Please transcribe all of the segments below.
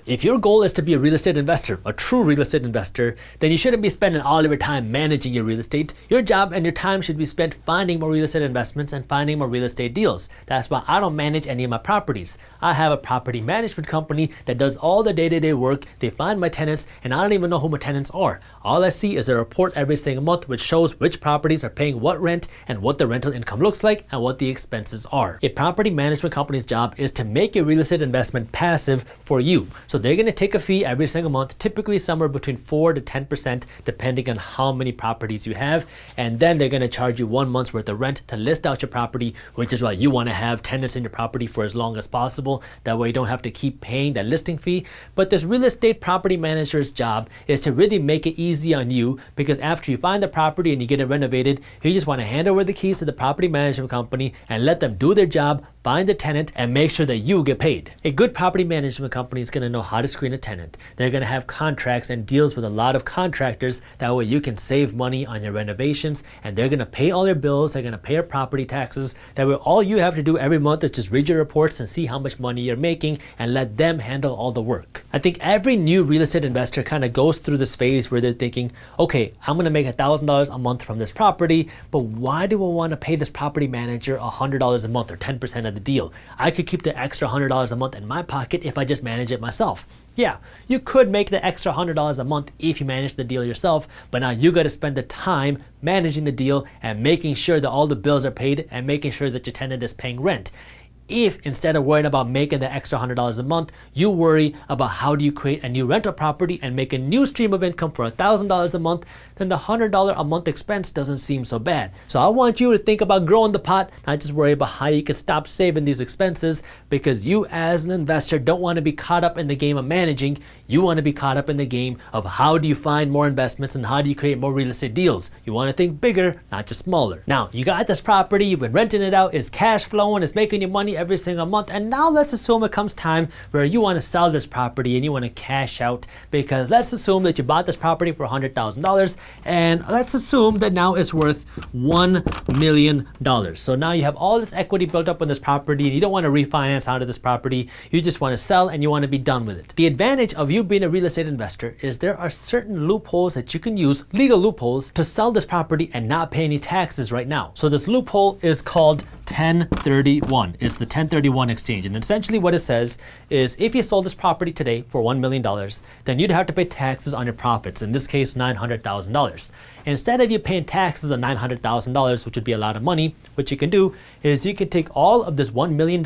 If your goal is to be a real estate investor, a true real estate investor, then you shouldn't be spending all of your time managing your real estate. Your job and your time should be spent finding more real estate investments and finding more real estate deals. That's why I don't manage any of my properties. I have a property management company that does all the day-to-day work. They find my tenants, and I don't even know who my tenants are. All I see is a report every single month which shows which properties are paying what rent and what the rental income looks like and what the expenses are. A property management company's job is to make your real estate investment passive for you. So they're going to take a fee every single month, typically somewhere between 4 to 10% depending on how many properties you have, and then they're going to charge you 1 month's worth of rent to list out your property, which is why you want to have tenants in your property for as long as possible. That way you don't have to keep paying that listing fee. But this real estate property manager's job is to really make it easy on you, because after you find the property and you get it renovated, you just want to hand over the keys to the property management company and let them do their job, find the tenant, and make sure that you get paid. A good property management company is going to know how to screen a tenant. They're going to have contracts and deals with a lot of contractors. That way you can save money on your renovations, and they're going to pay all your bills. They're going to pay your property taxes. That way all you have to do every month is just read your reports and see how much money you're making and let them handle all the work. I think every new real estate investor kind of goes through this phase where they're thinking, okay, I'm going to make $1,000 a month from this property, but why do I want to pay this property manager $100 a month or 10% of the deal? I could keep the extra $100 a month in my pocket if I just manage it myself. Yeah, you could make the extra $100 a month if you manage the deal yourself, but now you got to spend the time managing the deal and making sure that all the bills are paid and making sure that your tenant is paying rent. If instead of worrying about making the extra $100 a month, you worry about how do you create a new rental property and make a new stream of income for $1,000 a month, then the $100 a month expense doesn't seem so bad. So I want you to think about growing the pot, not just worry about how you can stop saving these expenses, because you as an investor don't want to be caught up in the game of managing. You want to be caught up in the game of how do you find more investments and how do you create more real estate deals. You want to think bigger, not just smaller. Now, you got this property, you've been renting it out, it's cash flowing, it's making you money every single month, and now let's assume it comes time where you want to sell this property and you want to cash out, because let's assume that you bought this property for $100,000 and let's assume that now it's worth $1 million. So now you have all this equity built up on this property and you don't want to refinance out of this property. You just want to sell and you want to be done with it. The advantage of you being a real estate investor is there are certain loopholes that you can use, legal loopholes, to sell this property and not pay any taxes right now. So this loophole is called 1031. It's the 1031 exchange, and essentially what it says is if you sold this property today for $1 million, then you'd have to pay taxes on your profits, in this case $900,000. Instead of you paying taxes on $900,000, which would be a lot of money, what you can do is you can take all of this $1 million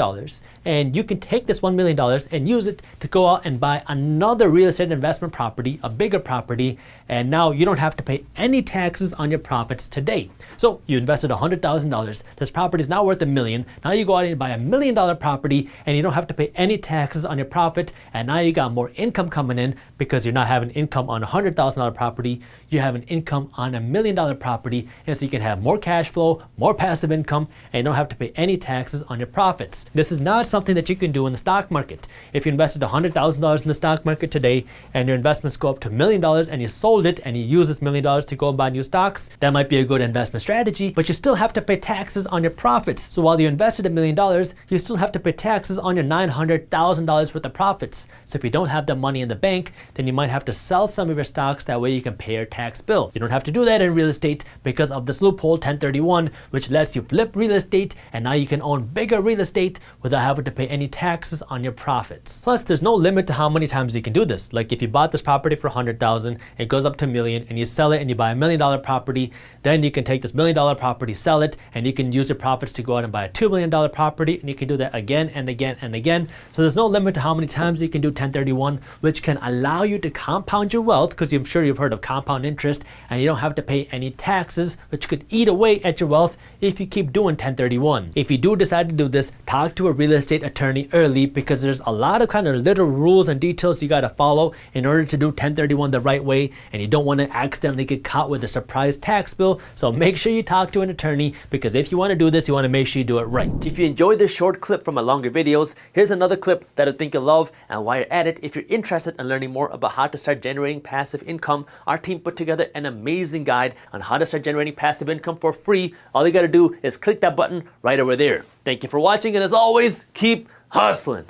and you can take this $1 million and use it to go out and buy another real estate investment property, a bigger property, and now you don't have to pay any taxes on your profits today. So you invested $100,000, this property is now worth $1 million. Now you go out and buy $1 million property and you don't have to pay any taxes on your profit, and now you got more income coming in because you're not having income on a $100,000 property, you're having income on $1 million property, and so you can have more cash flow, more passive income, and you don't have to pay any taxes on your profits. This is not something that you can do in the stock market. If you invested $100,000 in the stock market today and your investments go up to $1 million and you sold it and you use this $1 million to go and buy new stocks, that might be a good investment strategy, but you still have to pay taxes on your profits. So while you invested $1 million, you still have to pay taxes on your $900,000 worth of profits. So if you don't have the money in the bank, then you might have to sell some of your stocks. That way you can pay your tax bill. You don't have to do that in real estate because of this loophole 1031, which lets you flip real estate and now you can own bigger real estate without having to pay any taxes on your profits. Plus, there's no limit to how many times you can do this. Like if you bought this property for $100,000, it goes up to $1 million, and you sell it and you buy $1 million property, then you can take this $1 million property, sell it, and you can use your profits to go out and buy a $2 million property, and you can do that again and again and again. So there's no limit to how many times you can do 1031, which can allow you to compound your wealth, because I'm sure you've heard of compound interest, and you don't have to pay any taxes, which could eat away at your wealth if you keep doing 1031. If you do decide to do this, talk to a real estate attorney early, because there's a lot of kind of little rules and details you got to follow in order to do 1031 the right way, and you don't want to accidentally get caught with a surprise tax bill. So make sure you talk to an attorney, because if you want to do this, you want to make sure you do it right. If you enjoyed this short clip from my longer videos, here's another clip that I think you'll love. And while you're at it, if you're interested in learning more about how to start generating passive income, our team put together an amazing guide on how to start generating passive income for free. All you got to do is click that button right over there. Thank you for watching, and as always, keep hustling.